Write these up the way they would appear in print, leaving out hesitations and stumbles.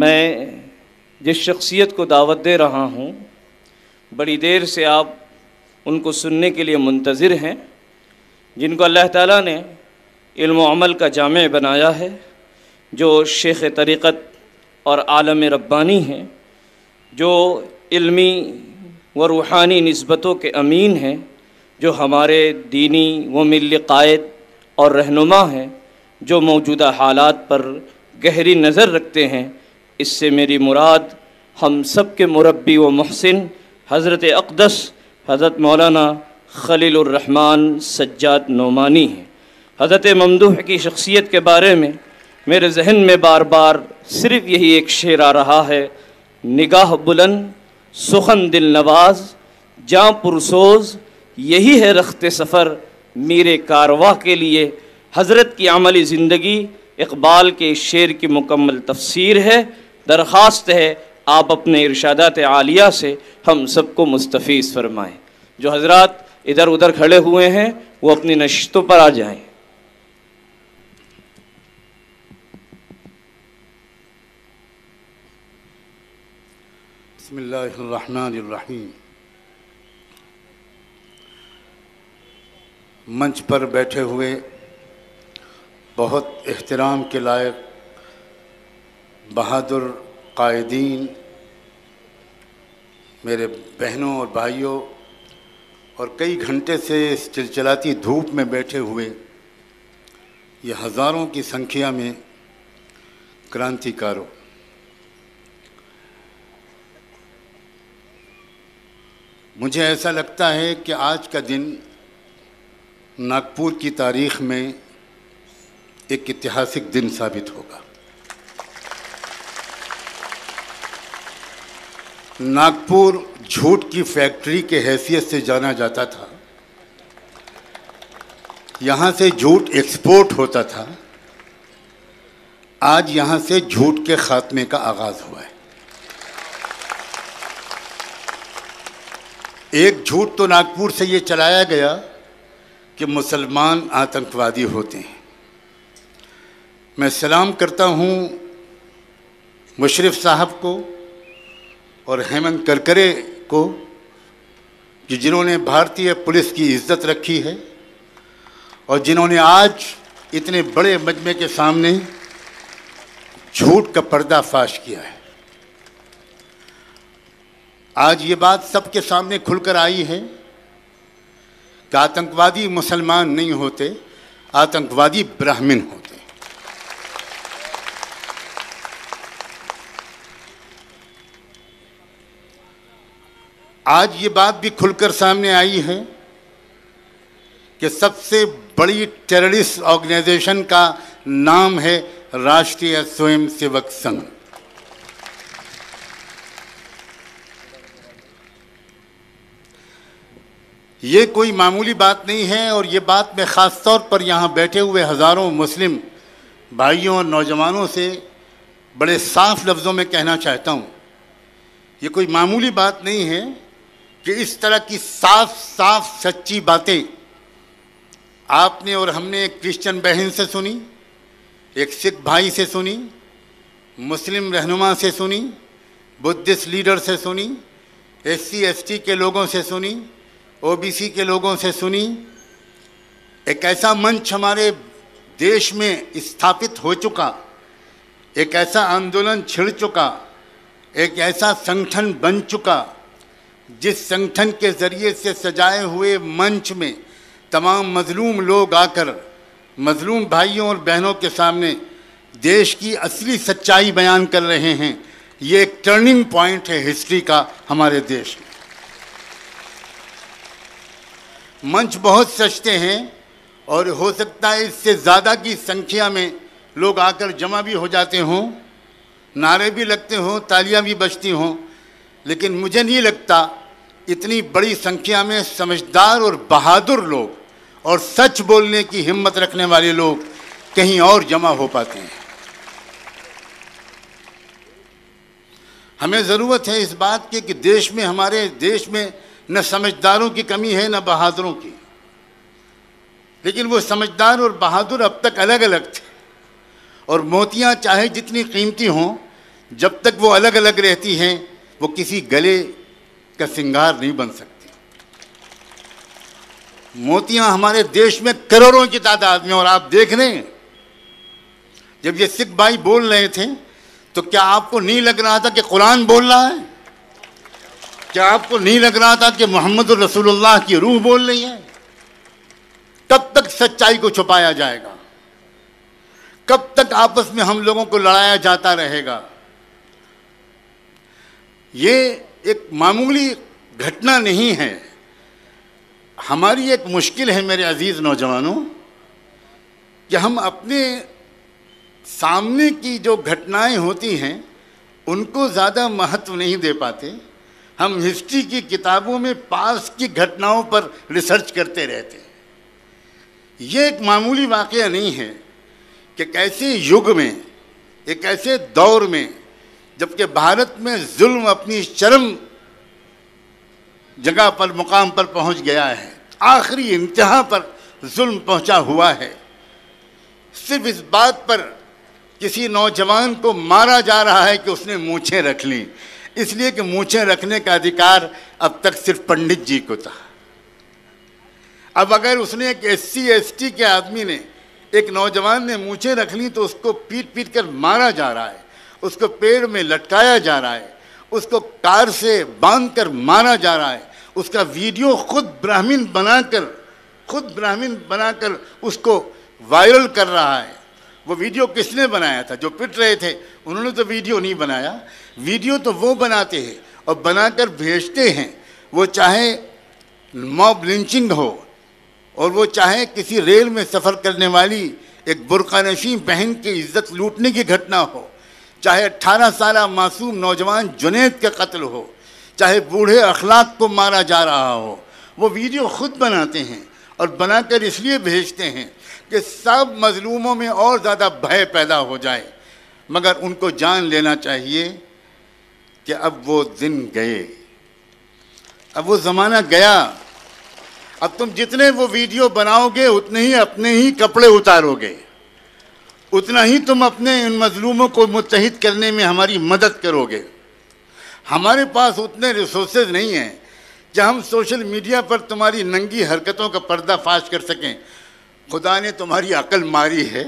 میں جس شخصیت کو دعوت دے رہا ہوں بڑی دیر سے آپ ان کو سننے کے لیے منتظر ہیں، جن کو اللہ تعالیٰ نے علم و عمل کا جامع بنایا ہے، جو شیخ طریقت اور عالم ربانی ہیں، جو علمی و روحانی نسبتوں کے امین ہیں، جو ہمارے دینی و ملی قائد اور رہنما ہیں، جو موجودہ حالات پر گہری نظر رکھتے ہیں۔ اس سے میری مراد ہم سب کے مربی و محسن حضرت اقدس حضرت مولانا خلیل الرحمن سجاد نعمانی ہیں۔ حضرت ممدوح کی شخصیت کے بارے میں میرے ذہن میں بار بار صرف یہی ایک شعر آ رہا ہے: نگاہ بلند، سخن دل نواز، جاں پرسوز، یہی ہے رخت سفر میرے کارواں کے لیے۔ حضرت کی عملی زندگی اقبال کے اس شعر کی مکمل تفسیر ہے۔ درخواست ہے آپ اپنے ارشادات عالیہ سے ہم سب کو مستفیض فرمائیں۔ جو حضرات ادھر ادھر کھڑے ہوئے ہیں وہ اپنی نشستوں پر آ جائیں۔ بسم اللہ الرحمن الرحیم۔ منچ پر بیٹھے ہوئے بہت احترام کے لائق بہادر قائدین، میرے بہنوں اور بھائیوں، اور کئی گھنٹے سے اس چلچلاتی دھوپ میں بیٹھے ہوئے یہ ہزاروں کی سنکھیا میں کرانتی کاروں، مجھے ایسا لگتا ہے کہ آج کا دن ناگپور کی تاریخ میں ایک ایتہاسک دن ثابت ہوگا۔ ناگپور جھوٹ کی فیکٹری کے حیثیت سے جانا جاتا تھا، یہاں سے جھوٹ ایکسپورٹ ہوتا تھا، آج یہاں سے جھوٹ کے خاتمے کا آغاز ہوا ہے۔ ایک جھوٹ تو ناگپور سے یہ چلایا گیا کہ مسلمان آتنکوادی ہوتے ہیں۔ میں سلام کرتا ہوں مشرف صاحب کو اور ہیمنت کرکرے کو کہ جنہوں نے بھارتی پولیس کی عزت رکھی ہے اور جنہوں نے آج اتنے بڑے مجمع کے سامنے جھوٹ کا پردہ فاش کیا ہے۔ آج یہ بات سب کے سامنے کھل کر آئی ہے کہ آتنکوادی مسلمان نہیں ہوتے، آتنکوادی براہمن ہوتے۔ آج یہ بات بھی کھل کر سامنے آئی ہے کہ سب سے بڑی ٹیررسٹ آرگنائزیشن کا نام ہے راشٹریہ سوئم سیوک سنگھ۔ یہ کوئی معمولی بات نہیں ہے، اور یہ بات میں خاص طور پر یہاں بیٹھے ہوئے ہزاروں مسلم بھائیوں اور نوجوانوں سے بڑے صاف لفظوں میں کہنا چاہتا ہوں۔ یہ کوئی معمولی بات نہیں ہے کہ اس طرح کی صاف صاف سچی باتیں آپ نے اور ہم نے ایک کرسچن بہن سے سنی، ایک سکھ بھائی سے سنی، مسلم رہنما سے سنی، بدھسٹ لیڈر سے سنی، SC ST کے لوگوں سے سنی، OBC کے لوگوں سے سنی۔ ایک ایسا منچ ہمارے دیش میں استھاپت ہو چکا، ایک ایسا آندولن چھڑ چکا، ایک ایسا سنگٹھن بن چکا جس سنگٹھن کے ذریعے سے سجائے ہوئے منچ میں تمام مظلوم لوگ آ کر مظلوم بھائیوں اور بہنوں کے سامنے دیش کی اصلی سچائی بیان کر رہے ہیں۔ یہ ایک ٹرننگ پوائنٹ ہے ہسٹری کا ہمارے دیش میں۔ منچ بہت سجتے ہیں اور ہو سکتا ہے اس سے زیادہ کی سنکھیا میں لوگ آ کر جمع بھی ہو جاتے ہوں، نعرے بھی لگتے ہوں، تالیاں بھی بجتی ہوں، لیکن مجھے نہیں لگتا اتنی بڑی سنکھیا میں سمجھدار اور بہادر لوگ اور سچ بولنے کی ہمت رکھنے والے لوگ کہیں اور جمع ہو پاتے ہیں۔ ہمیں ضرورت ہے اس بات کی کہ دیش میں، ہمارے دیش میں نہ سمجھداروں کی کمی ہے نہ بہادروں کی، لیکن وہ سمجھدار اور بہادر اب تک الگ الگ تھے، اور موتیاں چاہے جتنی قیمتی ہوں، جب تک وہ الگ الگ رہتی ہیں وہ کسی گلے کا سنگار نہیں بن سکتی۔ موتیاں ہمارے دیش میں کروڑوں کی تعداد میں، اور آپ دیکھ رہے ہیں جب یہ سکھ بھائی بول رہے تھے تو کیا آپ کو نہیں لگ رہا تھا کہ قرآن بول رہا ہے؟ کیا آپ کو نہیں لگ رہا تھا کہ محمد رسول اللہ کی روح بول رہی ہے؟ کب تک سچائی کو چھپایا جائے گا؟ کب تک آپس میں ہم لوگوں کو لڑایا جاتا رہے گا؟ یہ ایک معمولی گھٹنا نہیں ہے، ہماری ایک مشکل ہے میرے عزیز نوجوانوں کہ ہم اپنے سامنے کی جو گھٹنائیں ہوتی ہیں ان کو زیادہ مہتو نہیں دے پاتے۔ ہم ہسٹری کی کتابوں میں پاس کی گھٹناؤں پر ریسرچ کرتے رہتے ہیں۔ یہ ایک معمولی واقعہ نہیں ہے کہ ایسے یگ میں، ایک ایسے دور میں جبکہ بھارت میں ظلم اپنی چرم جگہ پر، مقام پر پہنچ گیا ہے، آخری انتہا پر ظلم پہنچا ہوا ہے، صرف اس بات پر کسی نوجوان کو مارا جا رہا ہے کہ اس نے مونچھیں رکھ لیں، اس لیے کہ مونچھیں رکھنے کا ادھیکار اب تک صرف پنڈت جی کو تھا۔ اب اگر اس نے ایک SC/ST کے آدمی نے، ایک نوجوان نے مونچھیں رکھ لی تو اس کو پیٹ پیٹ کر مارا جا رہا ہے، اس کو پیڑ میں لٹکایا جا رہا ہے، اس کو کار سے باندھ کر مارا جا رہا ہے، اس کا ویڈیو خود براہمن بنا کر اس کو وائرل کر رہا ہے۔ وہ ویڈیو کس نے بنایا تھا؟ جو پٹ رہے تھے انہوں نے تو ویڈیو نہیں بنایا، ویڈیو تو وہ بناتے ہیں اور بنا کر بھیجتے ہیں، وہ چاہے موب لنچنگ ہو اور وہ چاہے کسی ریل میں سفر کرنے والی ایک برقع نشین بہن کی عزت لوٹنے کی گھٹنا ہو، چاہے 18 سالہ معصوم نوجوان جنید کا قتل ہو، چاہے بوڑھے اخلاق کو مارا جا رہا ہو، وہ ویڈیو خود بناتے ہیں اور بنا کر اس لیے بھیجتے ہیں کہ سب مظلوموں میں اور زیادہ بھے پیدا ہو جائے۔ مگر ان کو جان لینا چاہیے کہ اب وہ دن گئے، اب وہ زمانہ گیا۔ اب تم جتنے وہ ویڈیو بناؤ گے اتنے ہی اپنے ہی کپڑے اتارو گے، اتنا ہی تم اپنے ان مظلوموں کو متحد کرنے میں ہماری مدد کرو گے۔ ہمارے پاس اتنے ریسورسز نہیں ہیں کہ ہم سوشل میڈیا پر تمہاری ننگی حرکتوں کا پردہ فاش کر سکیں۔ خدا نے تمہاری عقل ماری ہے،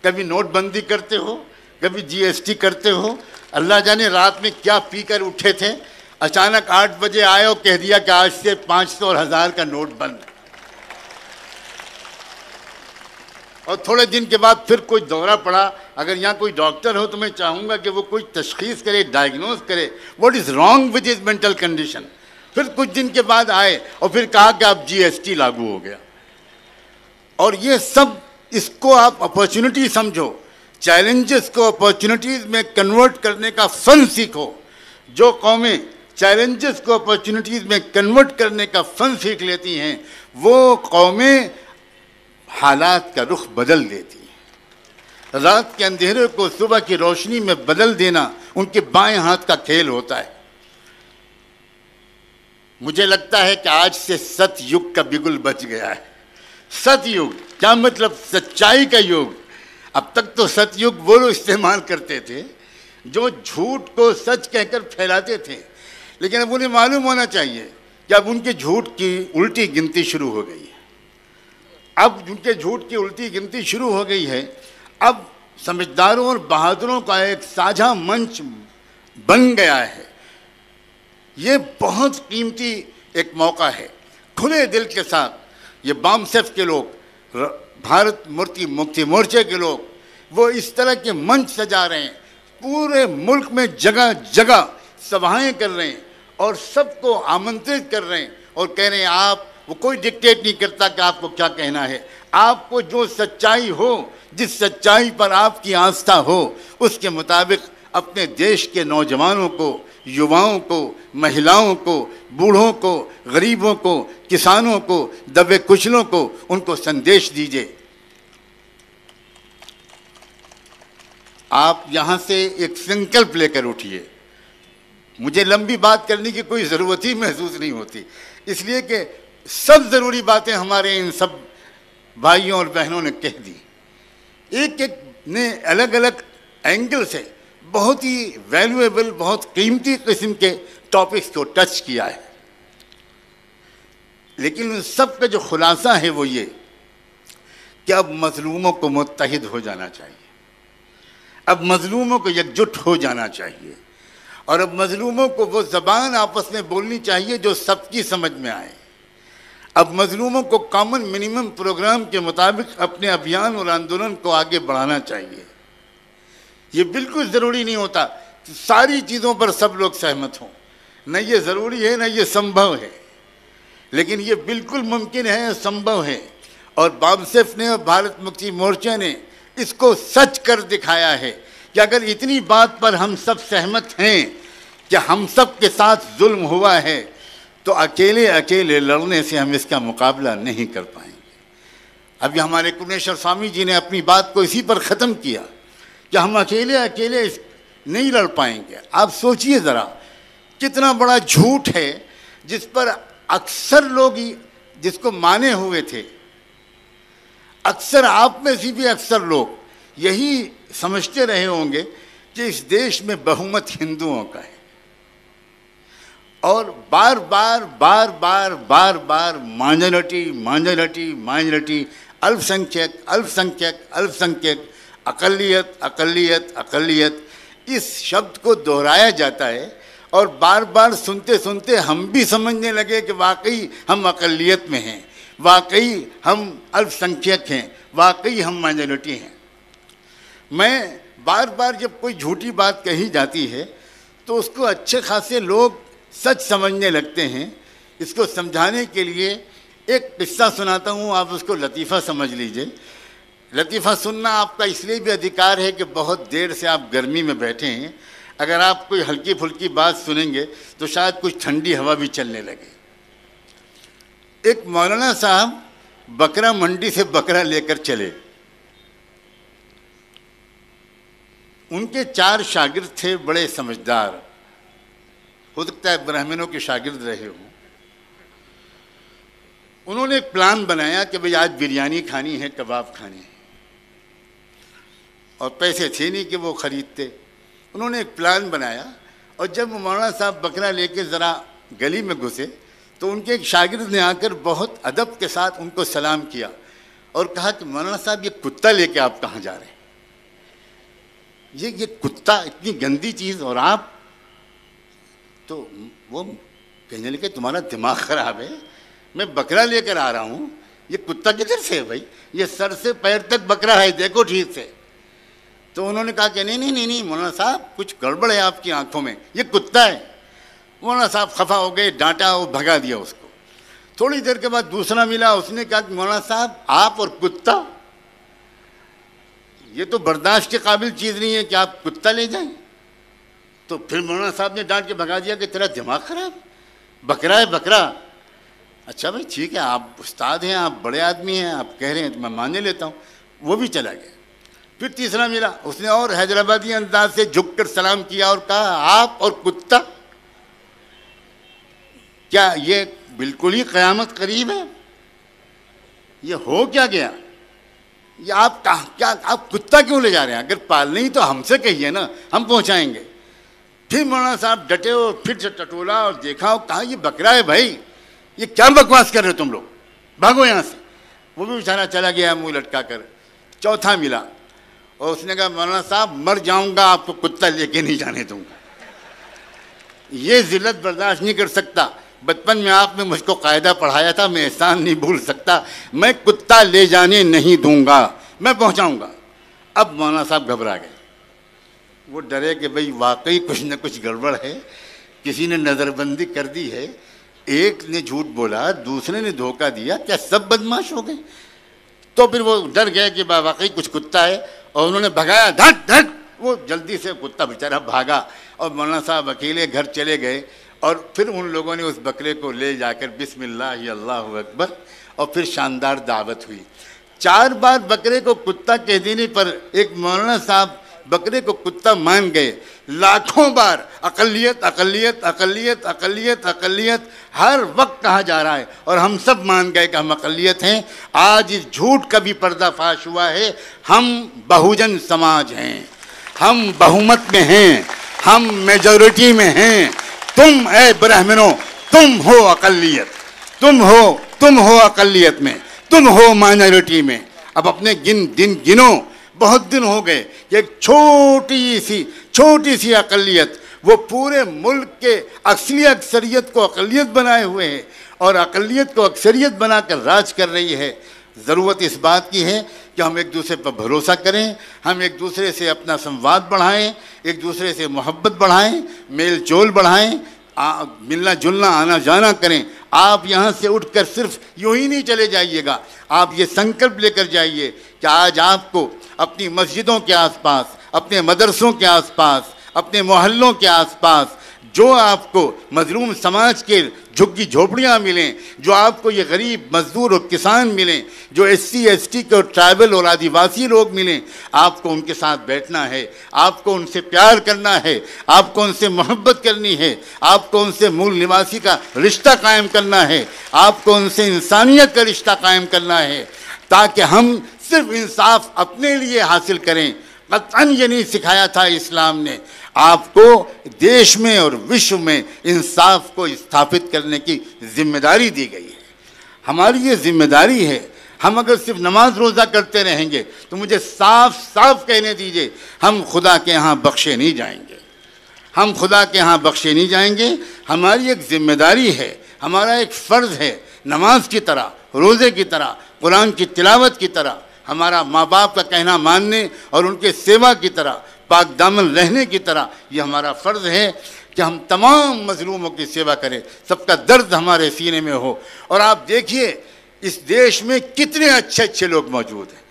کبھی نوٹ بندی کرتے ہو، کبھی GST کرتے ہو، اللہ جانے رات میں کیا پی کر اٹھے تھے، اچانک 8 بجے آئے اور کہہ دیا کہ آج سے 500 اور 1000 کا نوٹ بند، اور تھوڑے دن کے بعد پھر کوئی دورہ پڑا۔ اگر یہاں کوئی ڈاکٹر ہو تو میں چاہوں گا کہ وہ کوئی تشخیص کرے، ڈائگنوز کرے what is wrong with his mental condition. پھر کچھ دن کے بعد آئے اور پھر کہا کہ اب GST لاگو ہو گیا، اور یہ سب، اس کو آپ اپرچونٹی سمجھو، چیلنجز کو اپرچونٹیز میں کنورٹ کرنے کا فن سیکھو۔ جو قومیں چیلنجز کو اپرچونٹیز میں کنورٹ کرنے کا فن سیکھ لیتی ہیں وہ قومیں حالات کا رخ بدل دیتی ہیں۔ رات کے اندھیرے کو صبح کی روشنی میں بدل دینا ان کے بائیں ہاتھ کا کھیل ہوتا ہے۔ مجھے لگتا ہے کہ آج سے ست یگ کا بگل بچ گیا ہے۔ ست یگ کیا مطلب؟ سچائی کا یگ۔ اب تک تو ست یگ وہ لوگ استعمال کرتے تھے جو جھوٹ کو سچ کہہ کر پھیلاتے تھے، لیکن اب انہیں معلوم ہونا چاہیے کہ اب ان کے جھوٹ کی الٹی گنتی شروع ہو گئی ہے۔ اب ان کے جھوٹ کی الٹی گنتی شروع ہو گئی ہے۔ اب سمجھداروں اور بہادروں کا ایک ساجھا منچ بن گیا ہے۔ یہ بہت قیمتی ایک موقع ہے۔ کھلے دل کے ساتھ یہ بام سیف کے لوگ، بھارت مکتی مورچے کے لوگ، وہ اس طرح کے منچ سجا رہے ہیں، پورے ملک میں جگہ جگہ سبھائیں کر رہے ہیں اور سب کو آمنترت کر رہے ہیں اور کہہ رہے ہیں آپ، وہ کوئی ڈکٹیٹ نہیں کرتا کہ آپ کو کیا کہنا ہے، آپ کو جو سچائی ہو، جس سچائی پر آپ کی آستھا ہو، اس کے مطابق اپنے دیش کے نوجوانوں کو، یواؤں کو، مہیلاؤں کو، بوڑھوں کو، غریبوں کو، کسانوں کو، دبے کچلوں کو ان کو سندیش دیجئے۔ آپ یہاں سے ایک سنکلپ لے کر اٹھیے۔ مجھے لمبی بات کرنے کی کوئی ضرورت ہی محسوس نہیں ہوتی، اس لیے کہ سب ضروری باتیں ہمارے ان سب بھائیوں اور بہنوں نے کہہ دی۔ ایک ایک نے الگ الگ اینگل سے بہت ہی ویلیویبل، بہت قیمتی قسم کے ٹاپکس کو ٹچ کیا ہے، لیکن ان سب کا جو خلاصہ ہے وہ یہ کہ اب مظلوموں کو متحد ہو جانا چاہیے، اب مظلوموں کو یکجٹ ہو جانا چاہیے، اور اب مظلوموں کو وہ زبان آپس میں بولنی چاہیے جو سب کی سمجھ میں آئے۔ اب مظلوموں کو کامن منیمم پروگرام کے مطابق اپنے ابھیان اور آندولن کو آگے بڑھانا چاہیے۔ یہ بالکل ضروری نہیں ہوتا کہ ساری چیزوں پر سب لوگ سہمت ہوں، نہ یہ ضروری ہے نہ یہ سمبھو ہے، لیکن یہ بالکل ممکن ہے، سمبھو ہے، اور بابسیف نے اور بھارت مکتی مورچہ نے اس کو سچ کر دکھایا ہے کہ اگر اتنی بات پر ہم سب سہمت ہیں کہ ہم سب کے ساتھ ظلم ہوا ہے تو اکیلے لڑنے سے ہم اس کا مقابلہ نہیں کر پائیں گے۔ ابھی ہمارے کنیشور سوامی جی نے اپنی بات کو اسی پر ختم کیا کہ ہم اکیلے نہیں لڑ پائیں گے۔ آپ سوچئے ذرا کتنا بڑا جھوٹ ہے جس پر اکثر لوگ جس کو مانے ہوئے تھے، اکثر آپ میں سے بھی اکثر لوگ یہی سمجھتے رہے ہوں گے کہ اس دیش میں بہومت ہندوؤں کا ہے، اور بار بار مائنورٹی، الپ سنکھیک، اقلیت اس شبد کو دہرایا جاتا ہے، اور بار بار سنتے ہم بھی سمجھنے لگے کہ واقعی ہم اقلیت میں ہیں، واقعی ہم الپ سنکھیک ہیں، واقعی ہم مائنورٹی ہیں۔ میں بار جب کوئی جھوٹی بات کہی جاتی ہے تو اس کو اچھے خاصے لوگ سچ سمجھنے لگتے ہیں۔ اس کو سمجھانے کے لیے ایک قصہ سناتا ہوں، آپ اس کو لطیفہ سمجھ لیجئے۔ لطیفہ سننا آپ کا اس لیے بھی ادھیکار ہے کہ بہت دیر سے آپ گرمی میں بیٹھے ہیں، اگر آپ کوئی ہلکی پھلکی بات سنیں گے تو شاید کچھ ٹھنڈی ہوا بھی چلنے لگے۔ ایک مولانا صاحب بکرا منڈی سے بکرا لے کر چلے، ان کے 4 شاگرد تھے، بڑے سمجھدار، ہو سکتا ہے برہمنوں کے شاگرد رہے ہوں۔ انہوں نے ایک پلان بنایا کہ بھئی آج بریانی کھانی ہے، کباب کھانے ہیں، اور پیسے تھے نہیں کہ وہ خریدتے۔ انہوں نے ایک پلان بنایا، اور جب مولانا صاحب بکرا لے کے ذرا گلی میں گھسے تو ان کے ایک شاگرد نے آ کر بہت ادب کے ساتھ ان کو سلام کیا اور کہا کہ مولانا صاحب یہ کتا لے کے آپ کہاں جا رہے ہیں؟ یہ کتا اتنی گندی چیز، اور آپ تو وہ کہنے لگے تمہارا دماغ خراب ہے، میں بکرا لے کر آ رہا ہوں، یہ کتا کدھر سے ہے بھائی؟ یہ سر سے پیر تک بکرا ہے، دیکھو ٹھیک سے۔ تو انہوں نے کہا کہ نہیں مولانا صاحب کچھ گڑبڑ ہے آپ کی آنکھوں میں، یہ کتا ہے۔ مولانا صاحب خفا ہو گئے، ڈانٹا اور بھگا دیا اس کو۔ تھوڑی دیر کے بعد دوسرا ملا، اس نے کہا کہ مولانا صاحب آپ اور کتا، یہ تو برداشت کے قابل چیز نہیں ہے کہ آپ کتا لے جائیں۔ تو پھر مولانا صاحب نے ڈانٹ کے بھگا دیا کہ تیرا دماغ خراب، بکرا ہے بکرا۔ اچھا بھائی ٹھیک ہے، آپ استاد ہیں، آپ بڑے آدمی ہیں، آپ کہہ رہے ہیں تو میں مان لیتا ہوں۔ وہ بھی چلا گیا۔ پھر تیسرا ملا، اس نے اور حیدرآبادی انداز سے جھک کر سلام کیا اور کہا آپ اور کتا، کیا یہ بالکل ہی قیامت قریب ہے؟ یہ ہو کیا گیا؟ یہ آپ کتا کیوں لے جا رہے ہیں؟ اگر پالنے ہی تو ہم سے کہیے نا، ہم پہنچائیں گے۔ پھر مولانا صاحب ڈٹے اور پھر سے ٹٹولا اور دیکھا اور کہا یہ بکرا ہے بھائی، یہ کیا بکواس کر رہے ہو تم لوگ، بھاگو یہاں سے۔ وہ بھی بیچارہ چلا گیا منہ لٹکا کر۔ چوتھا ملا اور اس نے کہا مولانا صاحب مر جاؤں گا، آپ کو کتا لے کے نہیں جانے دوں گا۔ یہ ذلت برداشت نہیں کر سکتا۔ بچپن میں آپ نے مجھ کو قاعدہ پڑھایا تھا، میں احسان نہیں بھول سکتا، میں کتا لے جانے نہیں دوں گا، میں پہنچاؤں گا۔ اب مولانا صاحب گھبرا گئے، وہ ڈرے کہ بھئی واقعی کچھ نہ کچھ گڑبڑ ہے، کسی نے نظر بندی کر دی ہے، ایک نے جھوٹ بولا، دوسرے نے دھوکہ دیا، کیا سب بدماش ہو گئے؟ تو پھر وہ ڈر گئے کہ واقعی کچھ کتا ہے، اور انہوں نے بھگایا، دھٹ دھٹ، وہ جلدی سے کتا بیچارہ بھاگا، اور مولانا صاحب اکیلے گھر چلے گئے۔ اور پھر ان لوگوں نے اس بکرے کو لے جا کر بسم اللہ اللہ اکبر، اور پھر شاندار دعوت ہوئی۔ 4 بار بکرے کو کتا کہہ دینے پر ایک مولانا صاحب بکرے کو کتا مان گئے۔ لاکھوں بار اقلیت اقلیت اقلیت اقلیت اقلیت ہر وقت کہا جا رہا ہے، اور ہم سب مان گئے کہ ہم اقلیت ہیں۔ آج اس جھوٹ کا بھی پردہ فاش ہوا ہے، ہم بہوجن سماج ہیں، ہم بہومت میں ہیں، ہم میجورٹی میں ہیں، تم اے برہمنوں تم ہو اقلیت، تم ہو اقلیت میں، تم ہو مائنورٹی میں۔ اب اپنے دن گنو، بہت دن ہو گئے کہ ایک چھوٹی سی اقلیت وہ پورے ملک کے اکثریت کو اقلیت بنائے ہوئے ہے اور اقلیت کو اکثریت بنا کر راج کر رہی ہے۔ ضرورت اس بات کی ہے کہ ہم ایک دوسرے پر بھروسہ کریں، ہم ایک دوسرے سے اپنا سمواد بڑھائیں، ایک دوسرے سے محبت بڑھائیں، میل جول بڑھائیں، ملنا جلنا آنا جانا کریں۔ آپ یہاں سے اٹھ کر صرف یوں ہی نہیں چلے جائیے گا، آپ یہ سنکلپ لے کر جائیے کہ آج آپ کو اپنی مسجدوں کے آس پاس، اپنے مدرسوں کے آس پاس، اپنے محلوں کے آس پاس جو آپ کو مظلوم سماج کے جھگی جھوپڑیاں ملیں، جو آپ کو یہ غریب مزدور اور کسان ملیں، جو SC ST کے اور ٹرائبل اور آدیواسی لوگ ملیں، آپ کو ان کے ساتھ بیٹھنا ہے، آپ کو ان سے پیار کرنا ہے، آپ کو ان سے محبت کرنی ہے، آپ کو ان سے مول نواسی کا رشتہ قائم کرنا ہے، آپ کو ان سے انسانیت کا رشتہ قائم کرنا ہے، تاکہ ہم صرف انصاف اپنے لیے حاصل کریں۔ قطعاً یہ نہیں سکھایا تھا اسلام نے، آپ کو دیش میں اور وشو میں انصاف کو استھاپت کرنے کی ذمہ داری دی گئی ہے۔ ہماری یہ ذمہ داری ہے۔ ہم اگر صرف نماز روزہ کرتے رہیں گے تو مجھے صاف کہنے دیجئے، ہم خدا کے ہاں بخشے نہیں جائیں گے، ہم خدا کے ہاں بخشے نہیں جائیں گے۔ ہماری ایک ذمہ داری ہے، ہمارا ایک فرض ہے، نماز کی طرح، روزے کی طرح، قرآن کی تلاوت کی طرح، ہمارا ماں باپ کا کہنا ماننے اور ان کے سیوا کی طرح، پاک دامن رہنے کی طرح یہ ہمارا فرض ہے کہ ہم تمام مظلوموں کی سیوا کریں، سب کا درد ہمارے سینے میں ہو۔ اور آپ دیکھیے اس دیش میں کتنے اچھے لوگ موجود ہیں،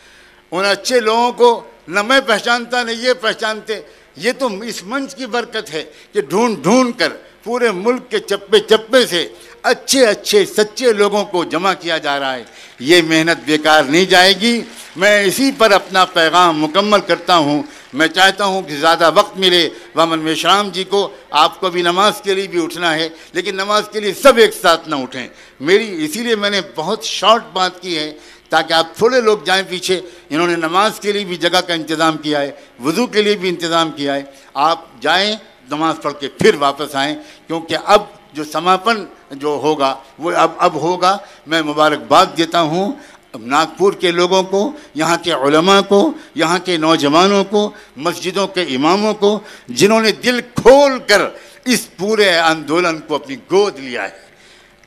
ان اچھے لوگوں کو نہ میں پہچانتا نہ یہ پہچانتے۔ یہ تو اس منچ کی برکت ہے کہ ڈھونڈ کر پورے ملک کے چپے سے اچھے سچے لوگوں کو جمع کیا جا رہا ہے۔ یہ محنت بیکار نہیں جائے گی۔ میں اسی پر اپنا پیغام مکمل کرتا ہوں۔ میں چاہتا ہوں کہ زیادہ وقت ملے وامن میشرام جی کو، آپ کو بھی نماز کے لیے بھی اٹھنا ہے، لیکن نماز کے لیے سب ایک ساتھ نہ اٹھیں۔ اسی لیے میں نے بہت شارٹ بات کی ہے تاکہ آپ تھوڑے لوگ جائیں پیچھے۔ انہوں نے نماز کے لیے بھی جگہ کا انتظام کیا ہے، وضو کے لیے بھی انتظام کیا ہے۔ آپ جائیں، نماز پڑھ کے پھر واپس آئیں، کیونکہ اب جو سماپن جو ہوگا وہ اب ہوگا۔ میں مبارکباد دیتا ہوں ناگپور کے لوگوں کو، یہاں کے علماء کو، یہاں کے نوجوانوں کو، مسجدوں کے اماموں کو، جنہوں نے دل کھول کر اس پورے آندولن کو اپنی گود لیا ہے۔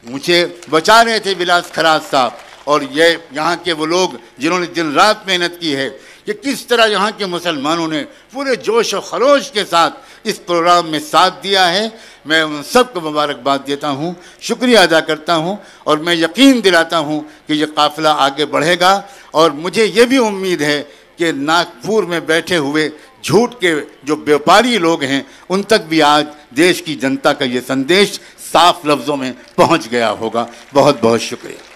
مجھے بچا رہے تھے ولاس خراج صاحب اور یہاں کے وہ لوگ جنہوں نے دن رات محنت کی ہے کہ کس طرح یہاں کے مسلمانوں نے پورے جوش و خروش کے ساتھ اس پروگرام میں ساتھ دیا ہے۔ میں ان سب کو مبارکباد دیتا ہوں، شکریہ ادا کرتا ہوں، اور میں یقین دلاتا ہوں کہ یہ قافلہ آگے بڑھے گا۔ اور مجھے یہ بھی امید ہے کہ ناگپور میں بیٹھے ہوئے جھوٹ کے جو بیوپاری لوگ ہیں ان تک بھی آج دیش کی جنتا کا یہ سندیش صاف لفظوں میں پہنچ گیا ہوگا۔ بہت بہت شکریہ۔